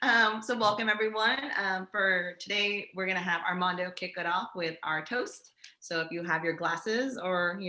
So welcome everyone. For today, we're gonna have Armando kick it off with our toast. So if you have your glasses or,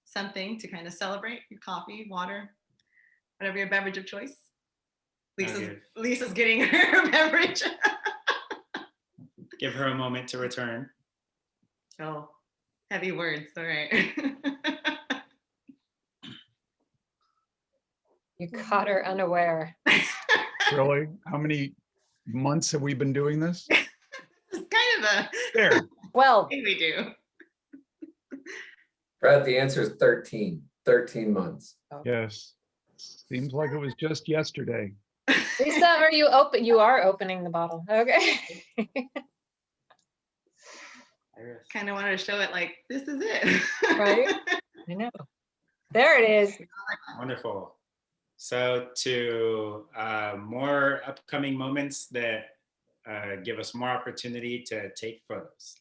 something to kind of celebrate, your coffee, water, whatever your beverage of choice. Lisa's getting her beverage. Give her a moment to return. Oh, heavy words, all right. You caught her unaware. Really? How many months have we been doing this? It's kind of a There. Well, thing we do. Brad, the answer is 13 months. Yes. Seems like it was just yesterday. Lisa, are you open? You are opening the bottle. Okay. Kind of wanted to show it like, this is it. Right? I know. There it is. Wonderful. So to more upcoming moments that give us more opportunity to take photos.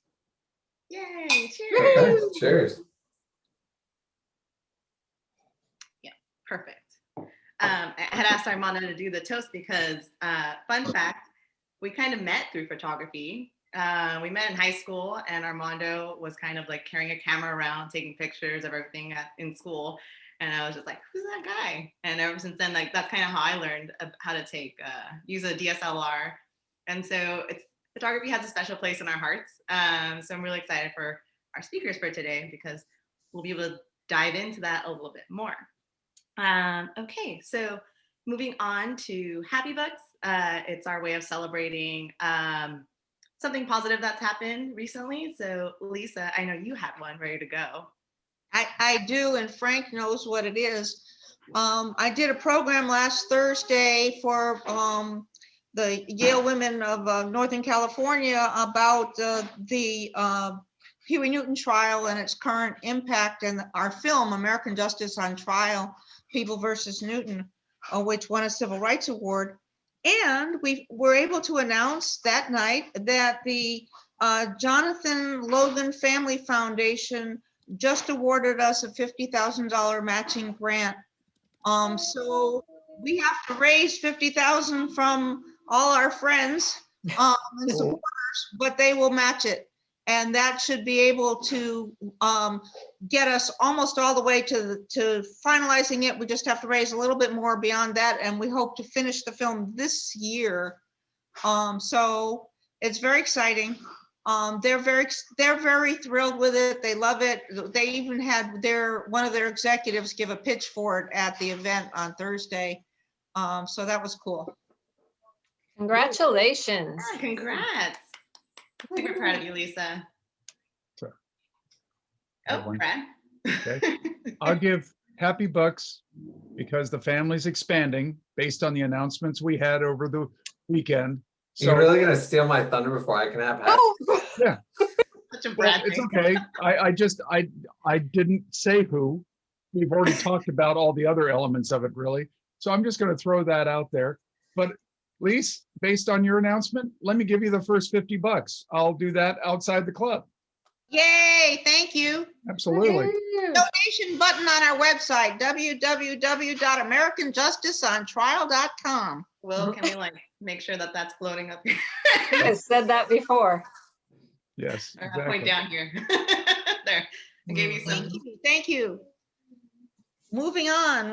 Yay, cheers. Okay, cheers. Yeah, perfect. I had asked Armando to do the toast because, fun fact, we kind of met through photography. We met in high school and Armando was kind of like carrying a camera around, taking pictures of everything in school. And I was just like, who's that guy? And ever since then, like, that's kind of how I learned how to use a DSLR. And so photography has a special place in our hearts. So I'm really excited for our speakers for today because we'll be able to dive into that a little bit more. Okay, so moving on to Happy Bucks. It's our way of celebrating something positive that's happened recently. So Lisa, I know you had one ready to go. I do, and Frank knows what it is. I did a program last Thursday for the Yale women of Northern California about the Huey Newton trial and its current impact, and our film, American Justice on Trial, People versus Newton, which won a Civil Rights Award. And we were able to announce that night that the Jonathan Logan Family Foundation just awarded us a $50,000 matching grant. So we have to raise $50,000 from all our friends and supporters, but they will match it. And that should be able to get us almost all the way to finalizing it. We just have to raise a little bit more beyond that. And we hope to finish the film this year. So it's very exciting. They're very thrilled with it. They love it. They even had one of their executives give a pitch for it at the event on Thursday. So that was cool. Congratulations. Yeah, congrats. Super proud of you, Lisa. Sure. Oh, Brad. Okay. I'll give Happy Bucks because the family's expanding based on the announcements we had over the weekend. So You're really gonna steal my thunder before I can have happy? yeah. Such a Well, Brad it's thing. okay. I didn't say who. We've already talked about all the other elements of it, really. So I'm just going to throw that out there. But Lise, based on your announcement, let me give you the first $50. I'll do that outside the club. Yay, thank you. Absolutely. Donation button on our website, www.americanjusticeontrial.com. Will, can we make sure that that's floating up here? I said that before. Yes. Or I'll point Exactly. down here. There, I gave you some. Thank you. Moving on,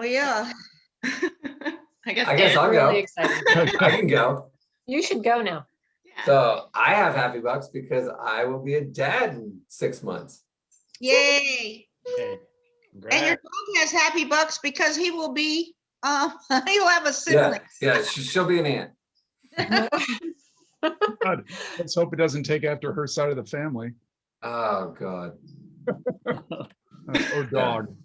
I guess I'll go. Really excited. I can go. You should go now. Yeah. So I have Happy Bucks because I will be a dad in 6 months. yay. Okay. And your Congrats. dog has Happy Bucks because he will be, he'll have a sibling. Yeah, she'll be an aunt. God, let's hope it doesn't take after her side of the family. Oh God. Oh, dog.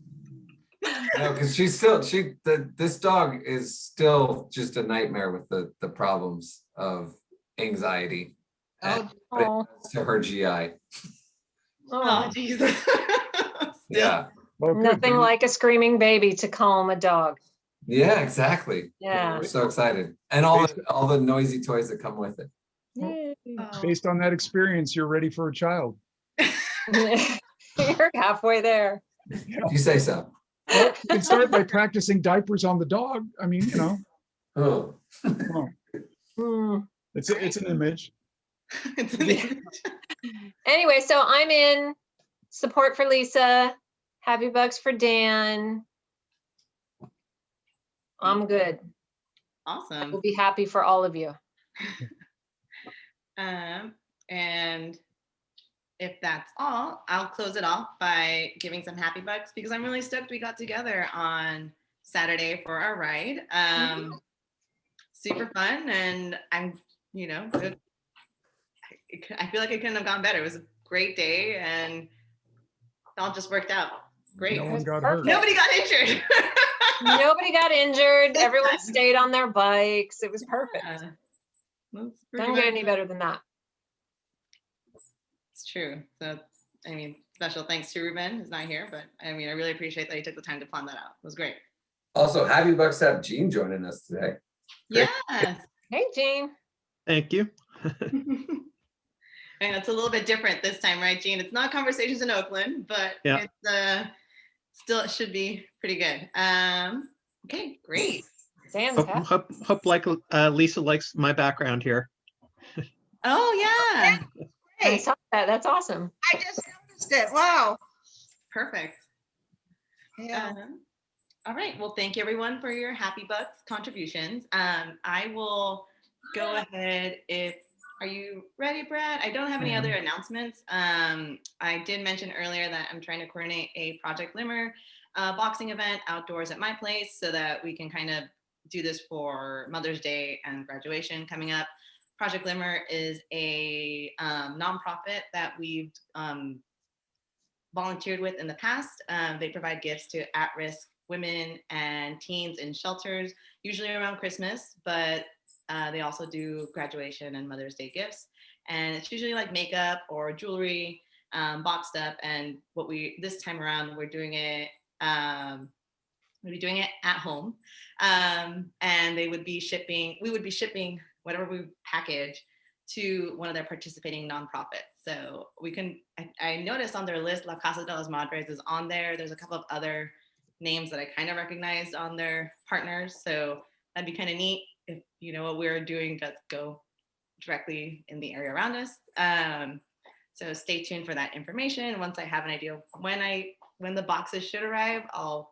No, because this dog is still just a nightmare with the problems of anxiety Oh, Oh, to her GI. Oh, Jesus. Yeah. Well, good. nothing like a screaming baby to calm a dog. Yeah, exactly. Yeah. We're so excited. And all the noisy toys that come with it. Yay. Oh. Based on that experience, you're ready for a child. You're halfway there. If you say so. Well, you can start by practicing diapers on the dog. I mean, Oh. oh, It's an image. It's an image. Anyway, so I'm in support for Lisa, happy bugs for Dan. I'm good. Awesome. We'll be happy for all of you. And if that's all, I'll close it off by giving some happy bucks because I'm really stoked we got together on Saturday for our ride. Super fun, and I'm, you know, I feel like it couldn't have gone better. It was a great day, and it all just worked out. Great. No It one was got perfect. hurt. Nobody got injured. Nobody got injured. This Everyone time. stayed on their bikes. It was perfect. That's pretty Doesn't get much any better than that. It's true. So, I mean, special thanks to Ruben, who's not here, but I mean, I really appreciate that he took the time to plan that out. It was great. Also, happy bucks to have Jean joining us today. Great. Yes. Hey, Jean. Thank you. And it's a little bit different this time, right, Jean? It's not Conversations in Oakland, but Yeah. it's still, it should be pretty good. Okay, great. Fantastic. Hope like Lisa likes my background here. Oh yeah, I Hey, saw that. That's awesome. I just noticed it. Wow. perfect. Yeah. All right. Well, thank you everyone for your Happy Bucks contributions. I will go ahead. Are you ready, Brad? I don't have any other announcements. I did mention earlier that I'm trying to coordinate a Project Limmer boxing event outdoors at my place so that we can kind of do this for Mother's Day and graduation coming up. Project Limmer is a nonprofit that we've volunteered with in the past. They provide gifts to at-risk women and teens in shelters, usually around Christmas, but they also do graduation and Mother's Day gifts. And it's usually like makeup or jewelry boxed up. And this time around, we're doing it, we'll be doing it at home. And we would be shipping whatever we package to one of their participating nonprofits. So I noticed on their list, La Casa de las Madres is on there. There's a couple of other names that I kind of recognized on their partners. So that'd be kind of neat if you know what we're doing, just go directly in the area around us. So stay tuned for that information. Once I have an idea of when the boxes should arrive, I'll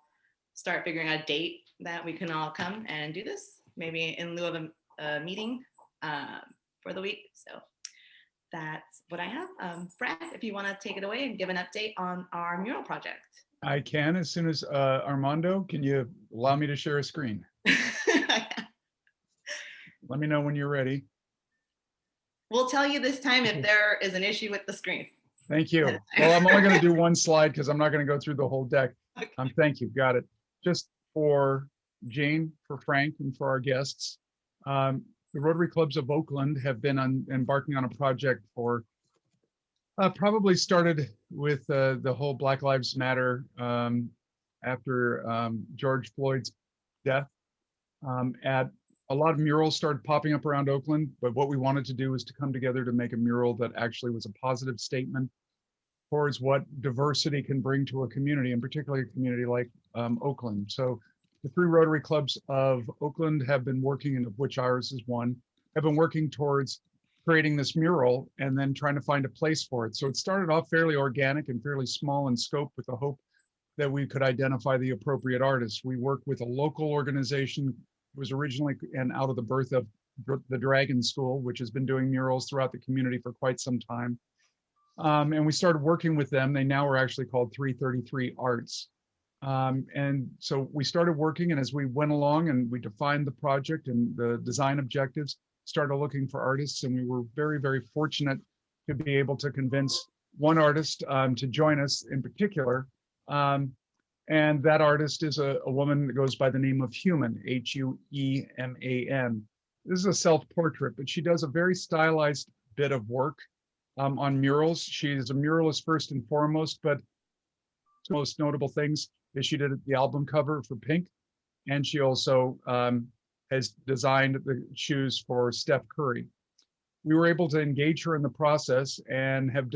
start figuring out a date that we can all come and do this, maybe in lieu of a meeting for the week. So that's what I have. Brad, if you want to take it away and give an update on our mural project. I can as soon as Armando, can you allow me to share a screen? Let me know when you're ready. We'll tell you this time if there is an issue with the screen. Thank you. Well, I'm only going to do one slide because I'm not going to go through the whole deck. Thank you. Got it. Just for Jane, for Frank, and for our guests. The Rotary Clubs of Oakland have been embarking on a project for probably started with the whole Black Lives Matter after George Floyd's death. A lot of murals started popping up around Oakland, but what we wanted to do was to come together to make a mural that actually was a positive statement towards what diversity can bring to a community, and particularly a community like Oakland. So the 3 Rotary Clubs of Oakland have been working, and of which ours is one, have been working towards creating this mural and then trying to find a place for it. So it started off fairly organic and fairly small in scope with the hope that we could identify the appropriate artists. We worked with a local organization. It was originally and out of the birth of the Dragon School, which has been doing murals throughout the community for quite some time. And we started working with them. They now are actually called 333 Arts. And so we started working, and as we went along and we defined the project and the design objectives, started looking for artists, and we were very, very fortunate to be able to convince one artist to join us in particular. And that artist is a woman that goes by the name of Human, Hueman. This is a self-portrait, but she does a very stylized bit of work on murals. She's a muralist first and foremost, but the most notable things is she did the album cover for Pink, and she also has designed the shoes for Steph Curry. We were able to engage her in the process and have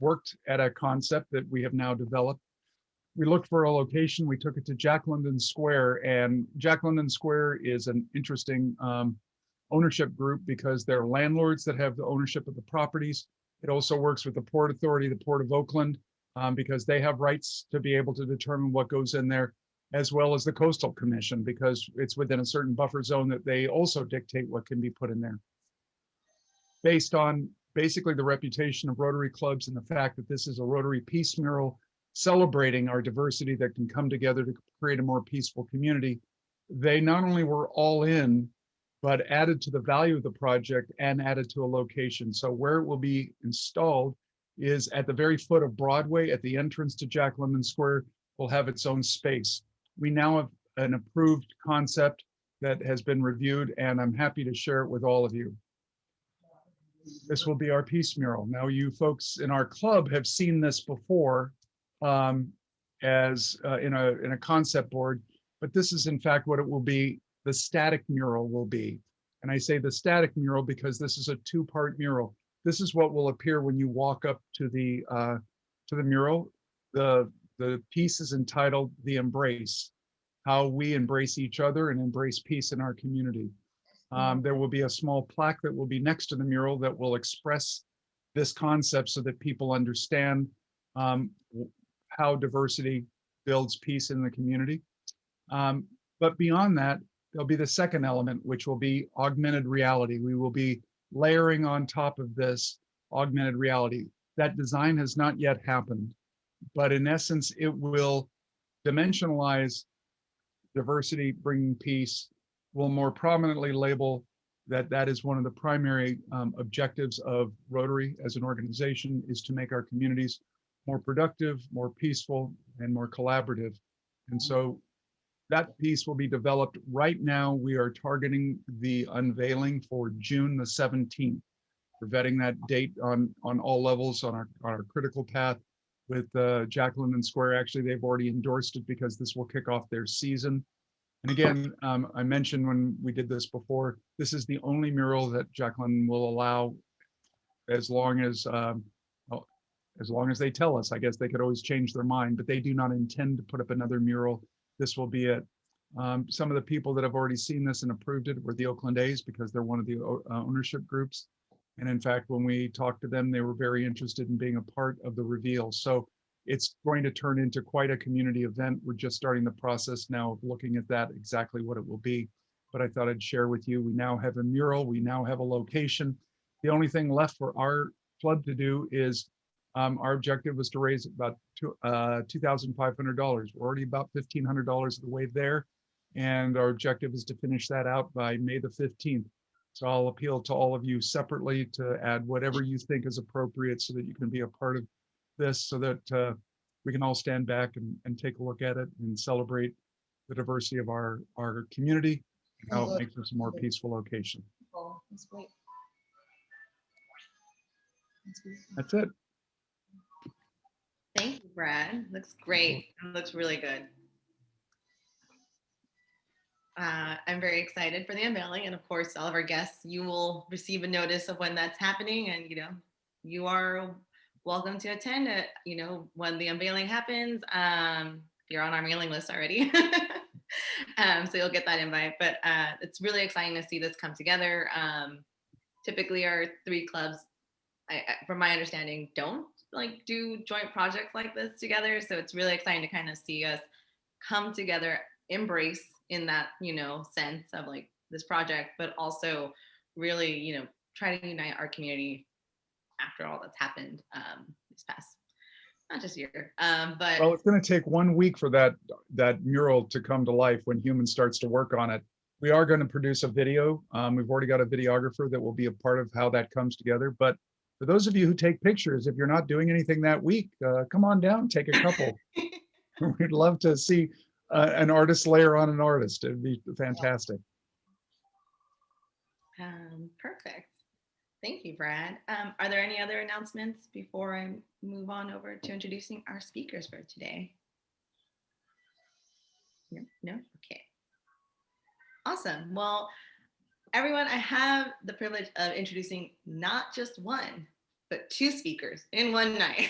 worked at a concept that we have now developed. We looked for a location. We took it to Jack London Square, and Jack London Square is an interesting ownership group because they're landlords that have the ownership of the properties. It also works with the Port Authority, the Port of Oakland, because they have rights to be able to determine what goes in there, as well as the Coastal Commission, because it's within a certain buffer zone that they also dictate what can be put in there. Based on basically the reputation of Rotary clubs and the fact that this is a Rotary peace mural celebrating our diversity that can come together to create a more peaceful community, they not only were all in, but added to the value of the project and added to a location. So where it will be installed is at the very foot of Broadway, at the entrance to Jack London Square, will have its own space. We now have an approved concept that has been reviewed, and I'm happy to share it with all of you. This will be our peace mural. Now, you folks in our club have seen this before as in a concept board, but this is in fact what it will be. The static mural will be. And I say the static mural because this is a two-part mural. This is what will appear when you walk up to the mural. The piece is entitled "The Embrace," how we embrace each other and embrace peace in our community. There will be a small plaque that will be next to the mural that will express this concept so that people understand how diversity builds peace in the community. But beyond that, there'll be the second element, which will be augmented reality. We will be layering on top of this augmented reality. That design has not yet happened, but in essence, it will dimensionalize diversity, bringing peace, will more prominently label that that is one of the primary objectives of Rotary as an organization, is to make our communities more productive, more peaceful, and more collaborative. And so that piece will be developed. Right now, we are targeting the unveiling for June the 17th. We're vetting that date on all levels on our critical path with Jack London Square. Actually, they've already endorsed it because this will kick off their season. And again, I mentioned when we did this before, this is the only mural that Jack London will allow as long as they tell us. I guess they could always change their mind, but they do not intend to put up another mural. This will be it. Some of the people that have already seen this and approved it were the Oakland A's because they're one of the ownership groups. And in fact, when we talked to them, they were very interested in being a part of the reveal. So it's going to turn into quite a community event. We're just starting the process now of looking at that, exactly what it will be. But I thought I'd share with you, we now have a mural, we now have a location. The only thing left for our club to do is our objective was to raise about $2,500. We're already about $1,500 of the way there. And our objective is to finish that out by May the 15th. So I'll appeal to all of you separately to add whatever you think is appropriate so that you can be a part of this, so that we can all stand back and take a look at it and celebrate the diversity of our community and how it makes us a more peaceful location. That's great. That's it. Thank you, Brad. Looks great. It looks really good. I'm very excited for the unveiling, and of course, all of our guests, you will receive a notice of when that's happening, and you are welcome to attend it. When the unveiling happens. You're on our mailing list already, so you'll get that invite. But it's really exciting to see this come together. Typically, our three clubs, from my understanding, don't do joint projects like this together. So it's really exciting to kind of see us come together, embrace in that, sense of this project, but also really, try to unite our community after all that's happened this past, not just year, but. Well, it's going to take 1 week for that mural to come to life when Human starts to work on it. We are going to produce a video. We've already got a videographer that will be a part of how that comes together. But for those of you who take pictures, if you're not doing anything that week, come on down, take a couple. We'd love to see an artist layer on an artist. It'd be fantastic. Perfect. Thank you, Brad. Are there any other announcements before I move on over to introducing our speakers for today? No? Okay. Awesome. Well, everyone, I have the privilege of introducing not just one, but two speakers in one night.